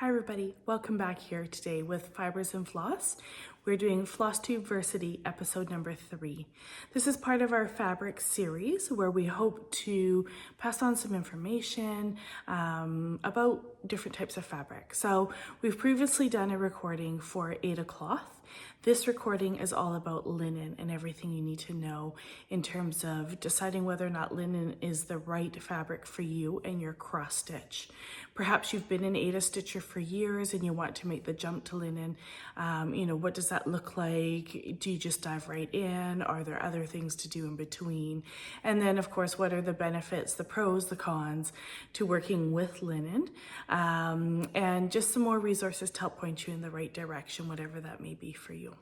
Hi everybody, welcome back here today with Fibers and Floss. We're doing Flosstubeversity episode number 3. This is part of our fabric series where we hope to pass on some information about different types of fabric. So we've previously done a recording for Aida cloth. This recording is all about linen and everything you need to know in terms of deciding whether or not linen is the right fabric for you and your cross stitch. Perhaps you've been an Aida stitcher for years and you want to make the jump to linen. What does that look like? Do you just dive right in? Are there other things to do in between? And then of course, what are the benefits, the pros, the cons to working with linen? And just some more resources to help point you in the right direction, whatever that may be for you.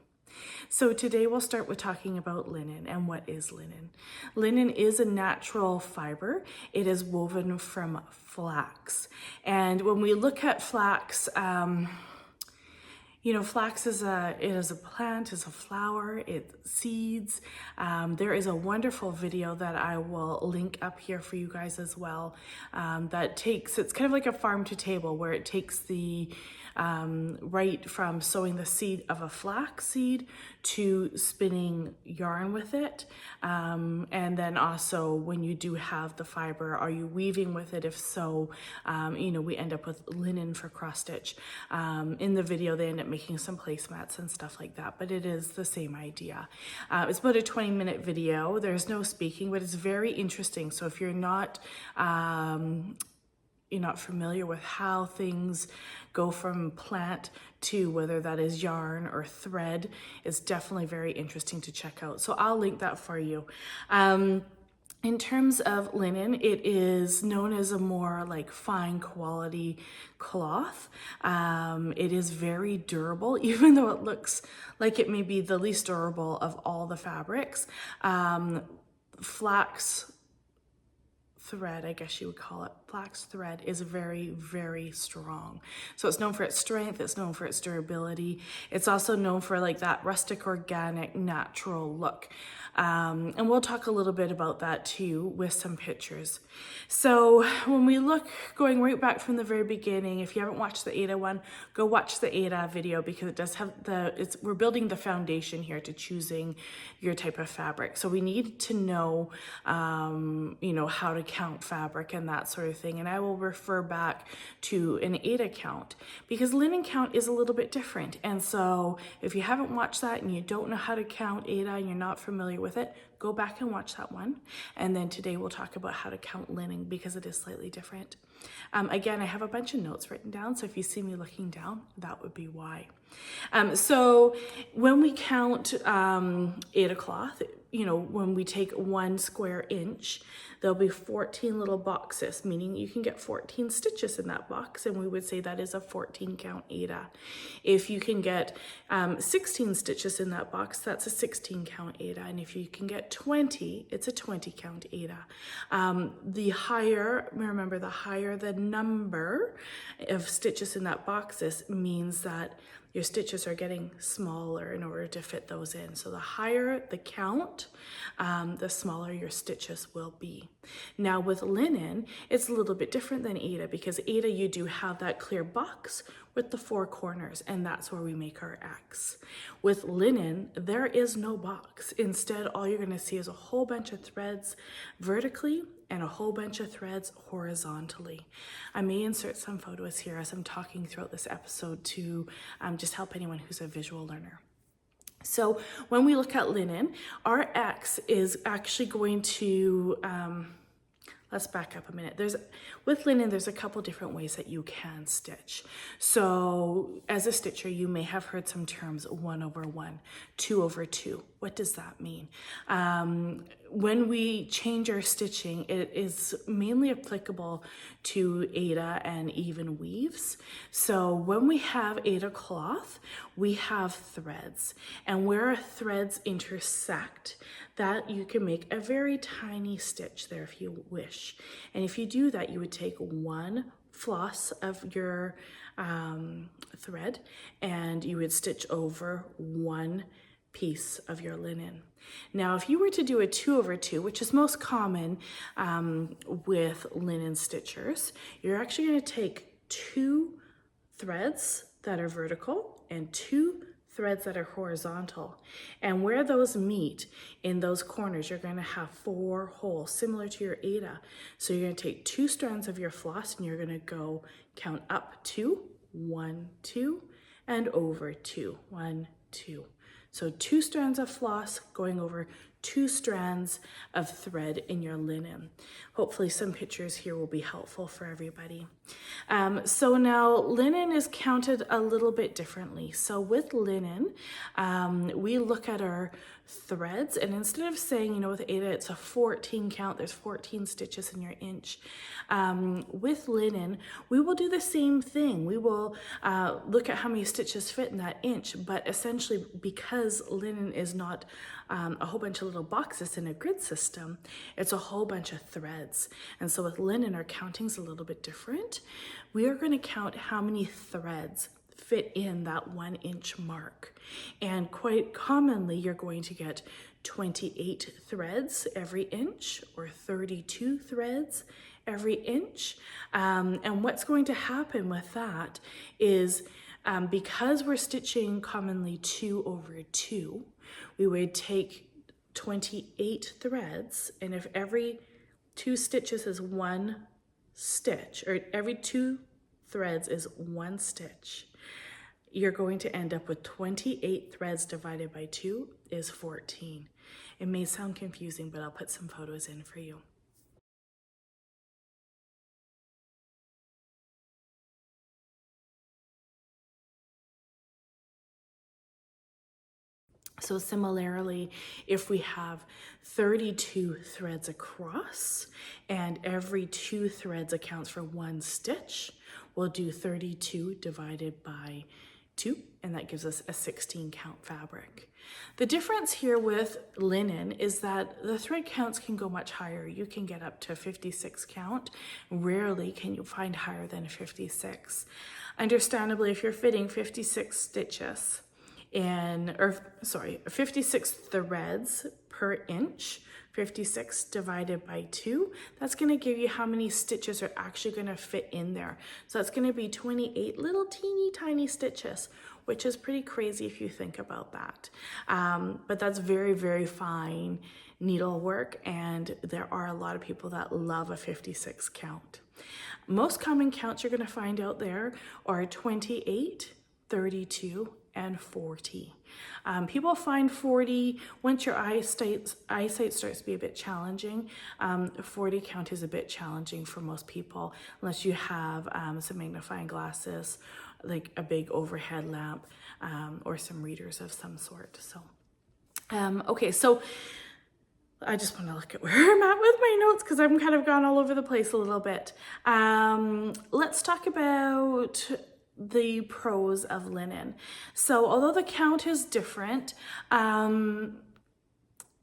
So today we'll start with talking about linen and what is linen. Linen is a natural fiber. It is woven from flax. And when we look at flax, flax is a plant, is a flower, it seeds. There is a wonderful video that I will link up here for you guys as well. It's kind of like a farm to table where it takes the right from sowing the seed of a flax seed to spinning yarn with it. And then also when you do have the fiber, are you weaving with it? If so, we end up with linen for cross stitch. In the video, they end up making some placemats and stuff like that, but it is the same idea. It's about a 20-minute video. There's no speaking, but it's very interesting. So if you're not familiar with how things go from plant to whether that is yarn or thread, it's definitely very interesting to check out. So I'll link that for you. In terms of linen, it is known as a more like fine quality cloth. It is very durable, even though it looks like it may be the least durable of all the fabrics. Flax thread, I guess you would call it, flax thread is very, very strong. So it's known for its strength, it's known for its durability. It's also known for like that rustic, organic, natural look. And we'll talk a little bit about that too with some pictures. So when we look, going right back from the very beginning, if you haven't watched the Aida one, go watch the Aida video because it does have we're building the foundation here to choosing your type of fabric. So we need to know, how to count fabric and that sort of thing. And I will refer back to an Aida count because linen count is a little bit different. And so if you haven't watched that and you don't know how to count Aida and you're not familiar with it, go back and watch that one. And then today we'll talk about how to count linen because it is slightly different. Again, I have a bunch of notes written down. So if you see me looking down, that would be why. So when we count Aida cloth, when we take 1 square inch, there'll be 14 little boxes, meaning you can get 14 stitches in that box, and we would say that is a 14 count Aida. If you can get 16 stitches in that box, that's a 16 count Aida, and if you can get 20, it's a 20 count Aida. The higher the number of stitches in that boxes means that your stitches are getting smaller in order to fit those in. So the higher the count, the smaller your stitches will be. Now with linen, it's a little bit different than Aida because Aida, you do have that clear box with the 4 corners, and that's where we make our X. With linen, there is no box. Instead, all you're gonna see is a whole bunch of threads vertically and a whole bunch of threads horizontally. I may insert some photos here as I'm talking throughout this episode to just help anyone who's a visual learner. So when we look at linen, our X is actually going to, let's back up a minute. With linen, there's a couple different ways that you can stitch. So as a stitcher, you may have heard some terms 1/1, 2/2. What does that mean? When we change our stitching, it is mainly applicable to Aida and even weaves. So when we have Aida cloth, we have threads, and where our threads intersect, that you can make a very tiny stitch there if you wish. And if you do that, you would take 1 floss of your thread and you would stitch over 1 piece of your linen. Now, if you were to do a 2/2, which is most common with linen stitchers, you're actually going to take 2 threads that are vertical and 2 threads that are horizontal. And where those meet in those corners, you're going to have 4 holes, similar to your Aida. So you're going to take 2 strands of your floss and you're going to go count up 2, 1, 2, and over 2, 1, 2. So 2 strands of floss going over 2 strands of thread in your linen. Hopefully some pictures here will be helpful for everybody. So now linen is counted a little bit differently. So with linen, we look at our threads, and instead of saying, with Aida, it's a 14 count, there's 14 stitches in your inch. With linen, we will do the same thing. We will look at how many stitches fit in that inch, but essentially because linen is not a whole bunch of little boxes in a grid system, it's a whole bunch of threads. And so with linen, our counting's a little bit different. We are going to count how many threads fit in that 1 inch mark. And quite commonly, you're going to get 28 threads every inch or 32 threads every inch. And what's going to happen with that is because we're stitching commonly 2 over 2, we would take 28 threads, and if every 2 stitches is 1 stitch, or every 2 threads is 1 stitch, you're going to end up with 28 threads divided by 2 is 14. It may sound confusing, but I'll put some photos in for you. So similarly, if we have 32 threads across and every 2 threads accounts for 1 stitch, we'll do 32 divided by 2, and that gives us a 16 count fabric. The difference here with linen is that the thread counts can go much higher. You can get up to 56 count. Rarely can you find higher than 56. Understandably, if you're fitting 56 stitches, 56 threads per inch, 56 divided by 2, that's going to give you how many stitches are actually going to fit in there. So that's going to be 28 little teeny tiny stitches, which is pretty crazy if you think about that. But that's very, very fine needlework, and there are a lot of people that love a 56 count. Most common counts you're going to find out there are 28, 32, and 40. People find 40, once your eyesight starts to be a bit challenging, 40 count is a bit challenging for most people, unless you have some magnifying glasses, like a big overhead lamp, or some readers of some sort. So, okay, so I just want to look at where I'm at with my notes because I'm kind of gone all over the place a little bit. Let's talk about the pros of linen. So although the count is different, and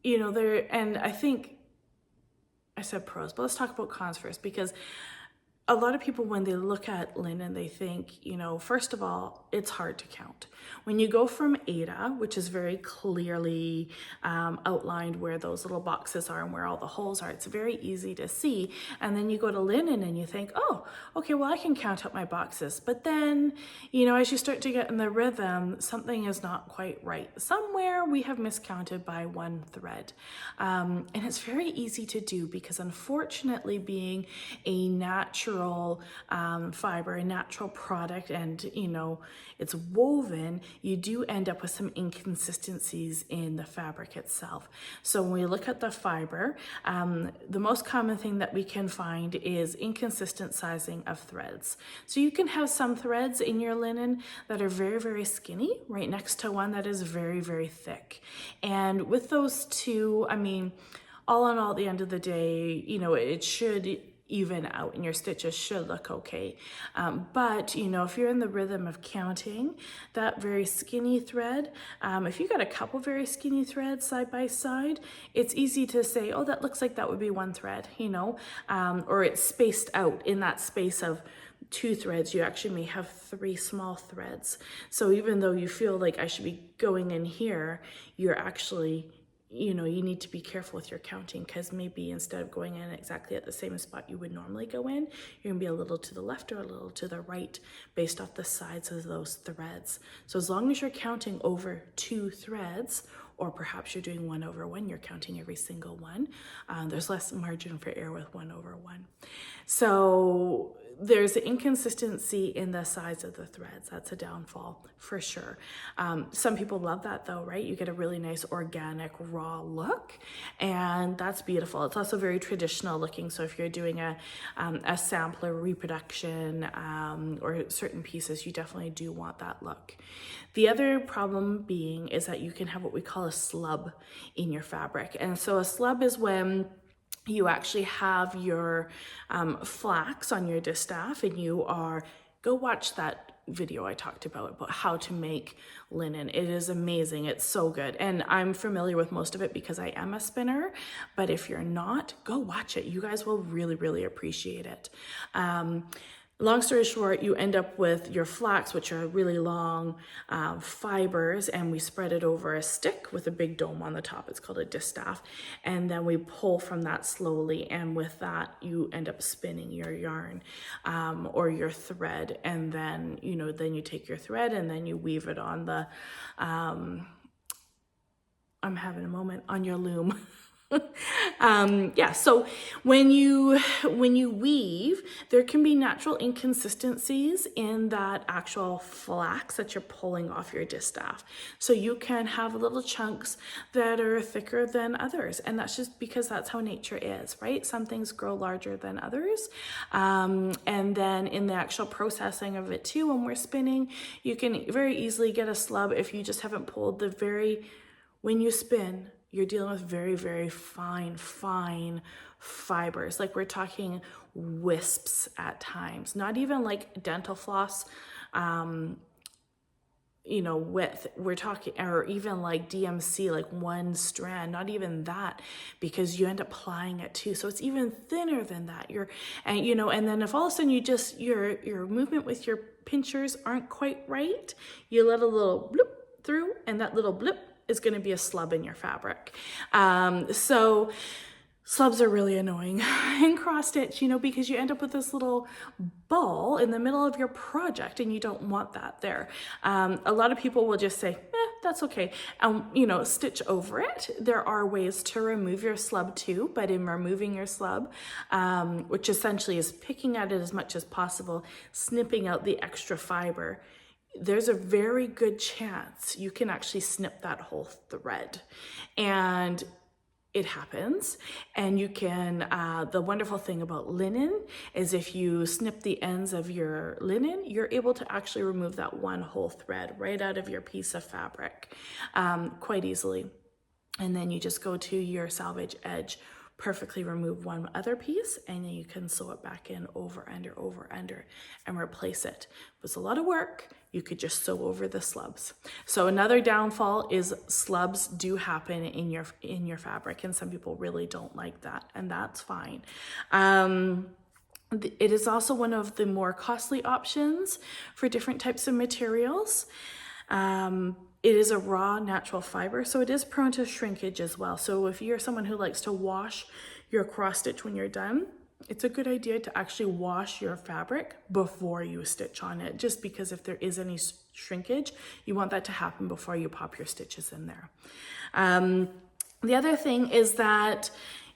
I think I said pros, but let's talk about cons first, because a lot of people, when they look at linen, they think, first of all, it's hard to count. When you go from Aida, which is very clearly outlined where those little boxes are and where all the holes are, it's very easy to see. And then you go to linen and you think, oh, okay, well, I can count up my boxes. But then, as you start to get in the rhythm, something is not quite right. Somewhere we have miscounted by 1 thread. And it's very easy to do because, unfortunately, being a natural fiber, a natural product, and it's woven, you do end up with some inconsistencies in the fabric itself. So when we look at the fiber, the most common thing that we can find is inconsistent sizing of threads. So you can have some threads in your linen that are very, very skinny right next to one that is very, very thick. And with those two, all in all, at the end of the day, it should even out and your stitches should look okay. But if you're in the rhythm of counting that very skinny thread, if you got a couple very skinny threads side by side, it's easy to say, oh, that looks like that would be 1 thread, or it's spaced out. In that space of 2 threads, you actually may have 3 small threads. So even though you feel like I should be going in here, you're actually you know, you need to be careful with your counting, because maybe instead of going in exactly at the same spot you would normally go in, you're gonna be a little to the left or a little to the right based off the sides of those threads. So as long as you're counting over 2 threads, or perhaps you're doing 1 over 1, you're counting every single one, there's less margin for error with 1 over 1. So there's an inconsistency in the size of the threads. That's a downfall for sure. Some people love that though, right? You get a really nice organic raw look, and that's beautiful. It's also very traditional looking. So if you're doing a sampler reproduction or certain pieces, you definitely do want that look. The other problem being is that you can have what we call a slub in your fabric. And so a slub is when you actually have your flax on your distaff, and you are, go watch that video I talked about how to make linen. It is amazing. It's so good. And I'm familiar with most of it because I am a spinner, but if you're not, go watch it. You guys will really, really appreciate it. Long story short, you end up with your flax, which are really long fibers, and we spread it over a stick with a big dome on the top. It's called a distaff. And then we pull from that slowly, and with that, you end up spinning your yarn or your thread. And then, you know, then you take your thread and then you weave it on the, I'm having a moment, on your loom. Yeah, so when you weave, there can be natural inconsistencies in that actual flax that you're pulling off your distaff. So you can have little chunks that are thicker than others, and that's just because that's how nature is, right? Some things grow larger than others. And then in the actual processing of it too, when we're spinning, you can very easily get a slub if you just haven't pulled when you spin, you're dealing with very, very fine fibers. Like we're talking wisps at times, not even like dental floss, you know, width. We're talking, or even like DMC, like 1 strand, not even that, because you end up plying it too. So it's even thinner than that. And you know, and then if all of a sudden you just, your movement with your pinchers aren't quite right, you let a little bloop through, and that little blip is going to be a slub in your fabric. So slubs are really annoying in cross stitch, you know, because you end up with this little ball in the middle of your project, and you don't want that there. A lot of people will just say, that's okay, and you know, stitch over it. There are ways to remove your slub too, but in removing your slub, which essentially is picking at it as much as possible, snipping out the extra fiber, there's a very good chance you can actually snip that whole thread. And it happens. And you can, the wonderful thing about linen is if you snip the ends of your linen, you're able to actually remove that one whole thread right out of your piece of fabric quite easily. And then you just go to your selvage edge, perfectly remove one other piece, and then you can sew it back in over, under, and replace it. If it's a lot of work, you could just sew over the slubs. So another downfall is slubs do happen in your fabric, and some people really don't like that, and that's fine. It is also one of the more costly options for different types of materials. It is a raw natural fiber, so it is prone to shrinkage as well. So if you're someone who likes to wash your cross stitch when you're done, it's a good idea to actually wash your fabric before you stitch on it, just because if there is any shrinkage, you want that to happen before you pop your stitches in there. The other thing is that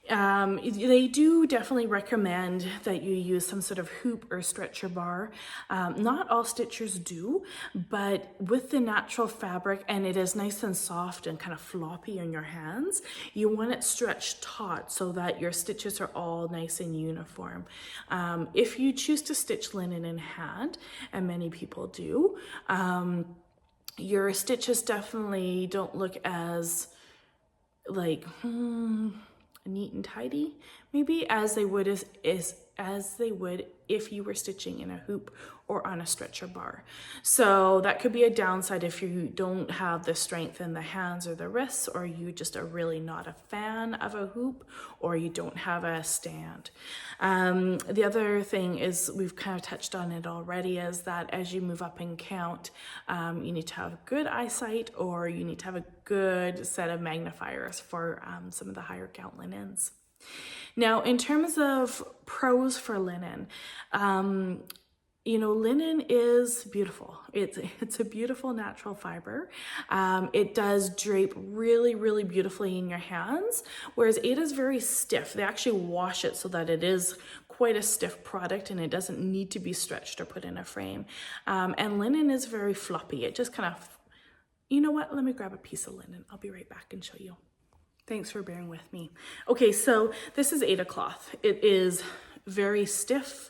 they do definitely recommend that you use some sort of hoop or stretcher bar. Not all stitchers do, but with the natural fabric, and it is nice and soft and kind of floppy in your hands, you want it stretched taut so that your stitches are all nice and uniform. If you choose to stitch linen in hand, and many people do, your stitches definitely don't look as like neat and tidy, maybe as they would as they would if you were stitching in a hoop or on a stretcher bar. So that could be a downside if you don't have the strength in the hands or the wrists, or you just are really not a fan of a hoop, or you don't have a stand. The other thing is, we've kind of touched on it already, is that as you move up in count, you need to have good eyesight, or you need to have a good set of magnifiers for some of the higher count linens. Now, in terms of pros for linen, you know, linen is beautiful. It's a beautiful natural fiber. It does drape really, really beautifully in your hands, whereas Aida's very stiff. They actually wash it so that it is quite a stiff product and it doesn't need to be stretched or put in a frame. And linen is very floppy. It just kind of, you know what? Let me grab a piece of linen. I'll be right back and show you. Thanks for bearing with me. Okay, so this is Aida cloth. It is very stiff.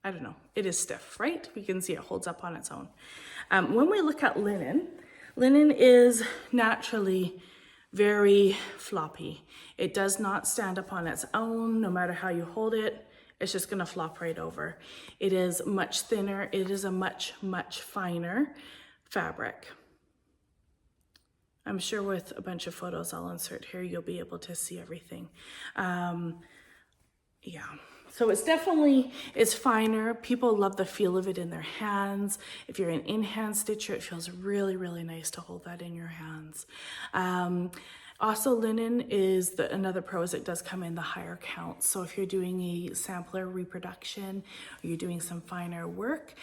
I don't know, it is stiff, right? We can see it holds up on its own. When we look at linen, linen is naturally very floppy. It does not stand up on its own, no matter how you hold it. It's just gonna flop right over. It is much thinner. It is a much, much finer fabric. I'm sure with a bunch of photos I'll insert here, you'll be able to see everything. Yeah, so it's finer. People love the feel of it in their hands. If you're an in-hand stitcher, it feels really, really nice to hold that in your hands. Also, linen is another pro is it does come in the higher counts. So if you're doing a sampler reproduction, or you're doing some finer work,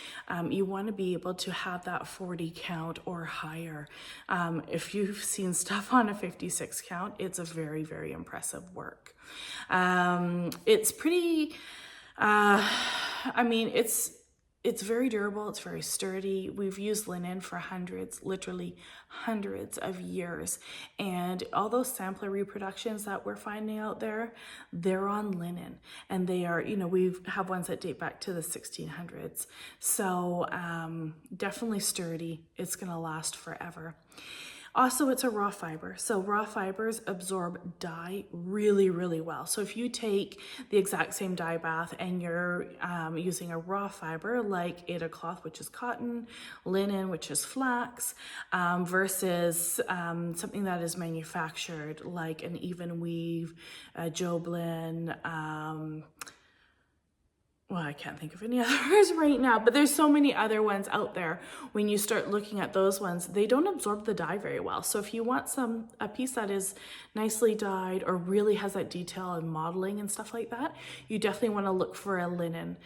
you want to be able to have that 40 count or higher. If you've seen stuff on a 56 count, it's a very, very impressive work. It's pretty, I mean, it's very durable, it's very sturdy. We've used linen for literally hundreds of years. And all those sampler reproductions that we're finding out there, they're on linen. And they are, you know, we have ones that date back to the 1600s. So definitely sturdy. It's gonna last forever. Also, it's a raw fiber. So raw fibers absorb dye really, really well. So if you take the exact same dye bath and you're using a raw fiber like Aida cloth, which is cotton, linen, which is flax, versus something that is manufactured like an even weave, Joblin, well, I can't think of any others right now, but there's so many other ones out there. When you start looking at those ones, they don't absorb the dye very well. So if you want a piece that is nicely dyed or really has that detail and modeling and stuff like that, you definitely want to look for a linen.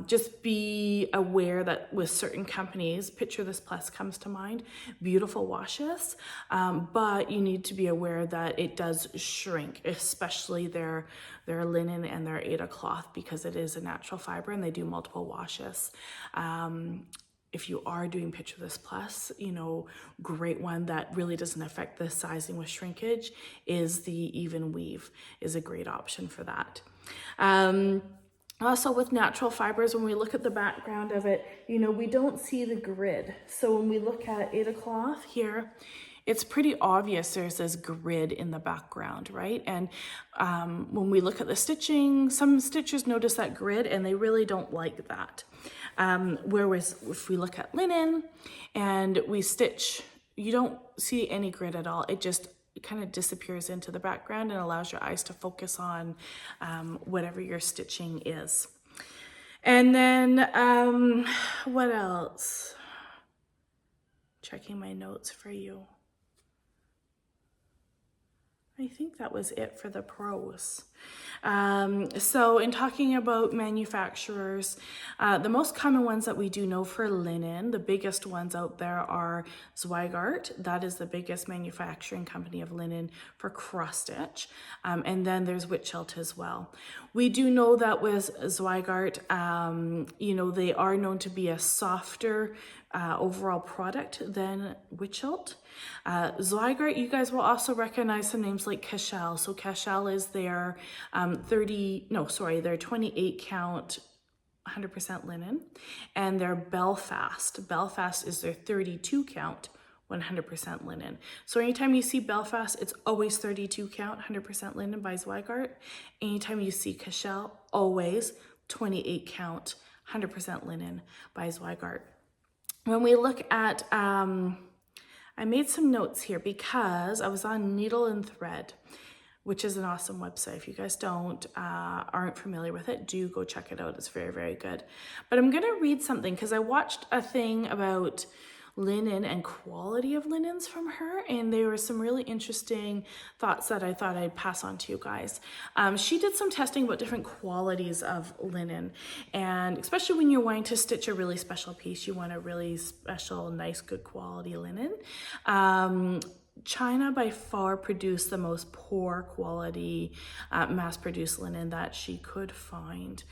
Just be aware that with certain companies, Picture This Plus comes to mind, beautiful washes, but you need to be aware that it does shrink, especially their linen and their Aida cloth, because it is a natural fiber and they do multiple washes. If you are doing Picture This Plus, you know, great one that really doesn't affect the sizing with shrinkage is the even weave, is a great option for that. Also with natural fibers, when we look at the background of it, you know, we don't see the grid. So when we look at Aida cloth here, it's pretty obvious there's this grid in the background, right? And when we look at the stitching, some stitchers notice that grid and they really don't like that. Whereas if we look at linen and we stitch, you don't see any grid at all. It kind of disappears into the background and allows your eyes to focus on whatever your stitching is. And then what else? Checking my notes for you. I think that was it for the pros. So in talking about manufacturers, the most common ones that we do know for linen, the biggest ones out there are Zweigart. That is the biggest manufacturing company of linen for cross stitch. And then there's Witchelt as well. We do know that with Zweigart, you know, they are known to be a softer overall product than Witchelt. Zweigart, you guys will also recognize some names like Cashel. So Cashel is their their 28 count 100% linen, and their Belfast. Belfast is their 32 count 100% linen. So anytime you see Belfast, it's always 32 count, 100% linen by Zweigart. Anytime you see Cashel, always 28 count, 100% linen by Zweigart. When we look at, I made some notes here because I was on Needle and Thread, which is an awesome website. If you guys aren't familiar with it, do go check it out. It's very, very good. But I'm gonna read something because I watched a thing about linen and quality of linens from her, and there were some really interesting thoughts that I thought I'd pass on to you guys. She did some testing about different qualities of linen, and especially when you're wanting to stitch a really special piece, you want a really special, nice, good quality linen. China by far produced the most poor quality mass-produced linen that she could find.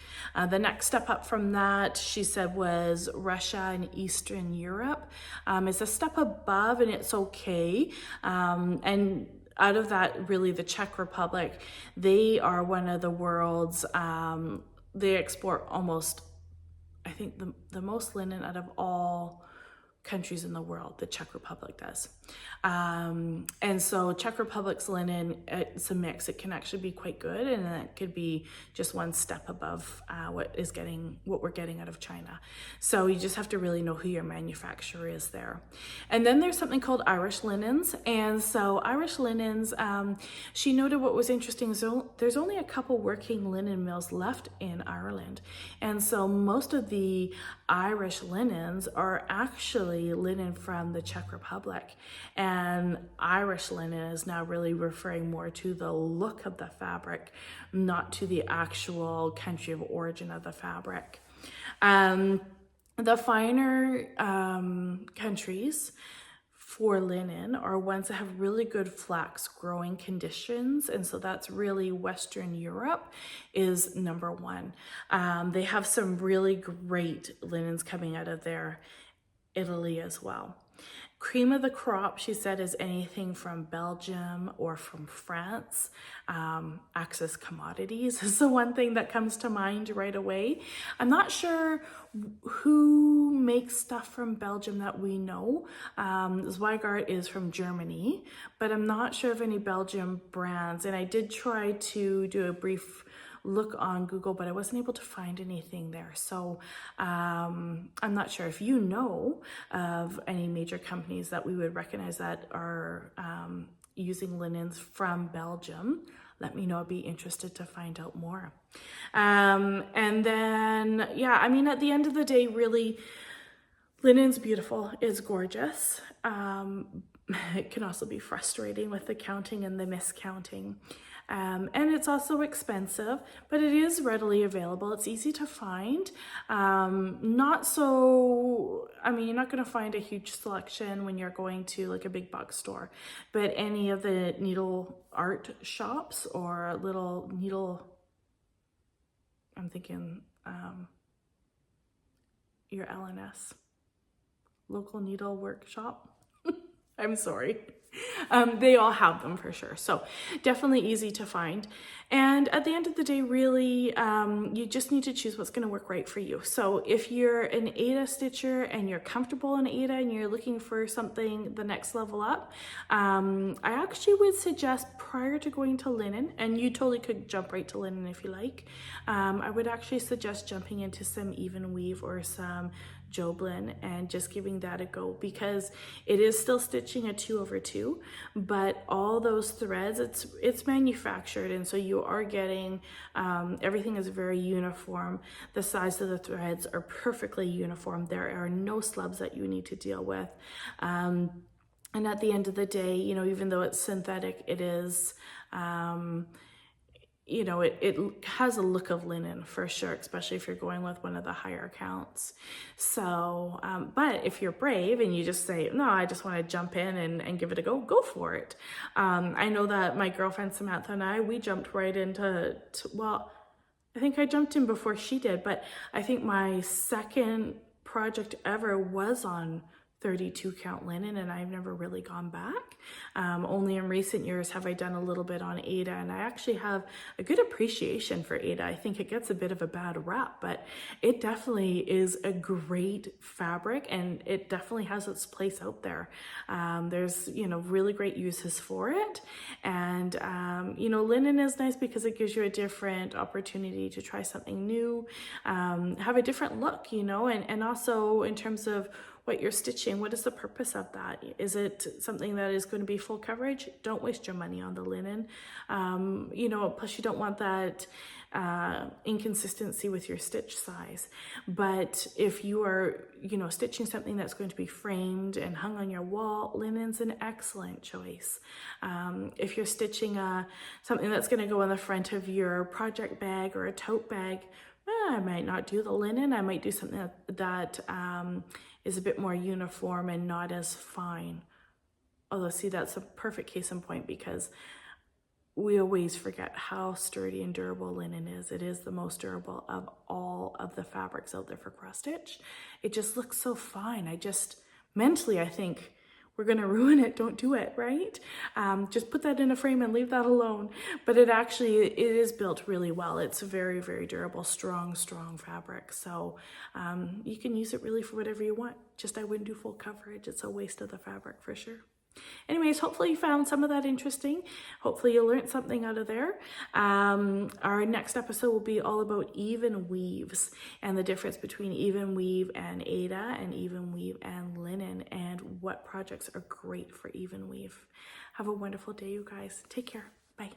The next step up from that, she said, was Russia and Eastern Europe. It's a step above and it's okay. And out of that, really the Czech Republic, they are one of the world's, they export almost, I think the most linen out of all countries in the world, the Czech Republic does. And so Czech Republic's linen, it's a mix. It can actually be quite good, and it could be just one step above what we're getting out of China. So you just have to really know who your manufacturer is there. And then there's something called Irish linens. And so Irish linens, she noted what was interesting. So there's only a couple working linen mills left in Ireland. And so most of the Irish linens are actually linen from the Czech Republic. And Irish linen is now really referring more to the look of the fabric, not to the actual country of origin of the fabric. The finer countries for linen are ones that have really good flax growing conditions, and so that's really Western Europe is number one. They have some really great linens coming out of there. Italy as well. Cream of the crop, she said, is anything from Belgium or from France. Access Commodities is the one thing that comes to mind right away. I'm not sure who makes stuff from Belgium that we know. Zweigart is from Germany, but I'm not sure of any Belgium brands. And I did try to do a brief look on Google, but I wasn't able to find anything there. So I'm not sure if you know of any major companies that we would recognize that are using linens from Belgium. Let me know. I'd be interested to find out more. And then, yeah, I mean, at the end of the day, really, linen's beautiful, it's gorgeous. It can also be frustrating with the counting and the miscounting. And it's also expensive, but it is readily available. It's easy to find. Not so, I mean, you're not going to find a huge selection when you're going to like a big box store, but any of the needle art shops or little needle, I'm thinking your LNS, local needle workshop. I'm sorry. They all have them for sure. So definitely easy to find. And at the end of the day, really, you just need to choose what's going to work right for you. So if you're an Aida stitcher and you're comfortable in Aida and you're looking for something the next level up, I actually would suggest prior to going to linen, and you totally could jump right to linen if you like, I would actually suggest jumping into some even weave or some Joblin and just giving that a go, because it is still stitching a 2/2, but all those threads, it's manufactured, and so you are getting everything is very uniform. The size of the threads are perfectly uniform. There are no slubs that you need to deal with, and at the end of the day, you know, even though it's synthetic, it is you know, it has a look of linen for sure, especially if you're going with one of the higher counts. So, but if you're brave and you just say, no, I just want to jump in and give it a go for it. I know that my girlfriend Samantha and I, we jumped right into, well, I think I jumped in before she did, but I think my second project ever was on 32 count linen, and I've never really gone back. Only in recent years have I done a little bit on Aida, and I actually have a good appreciation for Aida. I think it gets a bit of a bad rap, but it definitely is a great fabric, and it definitely has its place out there. There's, you know, really great uses for it. And, you know, linen is nice because it gives you a different opportunity to try something new, have a different look, you know, and also in terms of what you're stitching, what is the purpose of that? Is it something that is going to be full coverage? Don't waste your money on the linen. You know, plus you don't want that inconsistency with your stitch size. But if you are, you know, stitching something that's going to be framed and hung on your wall, linen's an excellent choice. If you're stitching something that's going to go on the front of your project bag or a tote bag, I might not do the linen. I might do something that is a bit more uniform and not as fine. Although, see, that's a perfect case in point because we always forget how sturdy and durable linen is. It is the most durable of all of the fabrics out there for cross stitch. It just looks so fine. Mentally, I think, we're going to ruin it. Don't do it, right? Just put that in a frame and leave that alone. But it is built really well. It's a very, very durable, strong fabric. So you can use it really for whatever you want. Just I wouldn't do full coverage. It's a waste of the fabric for sure. Anyways, hopefully you found some of that interesting. Hopefully you learned something out of there. Our next episode will be all about even weaves and the difference between even weave and Aida and even weave and linen and what projects are great for even weave. Have a wonderful day, you guys. Take care. Bye.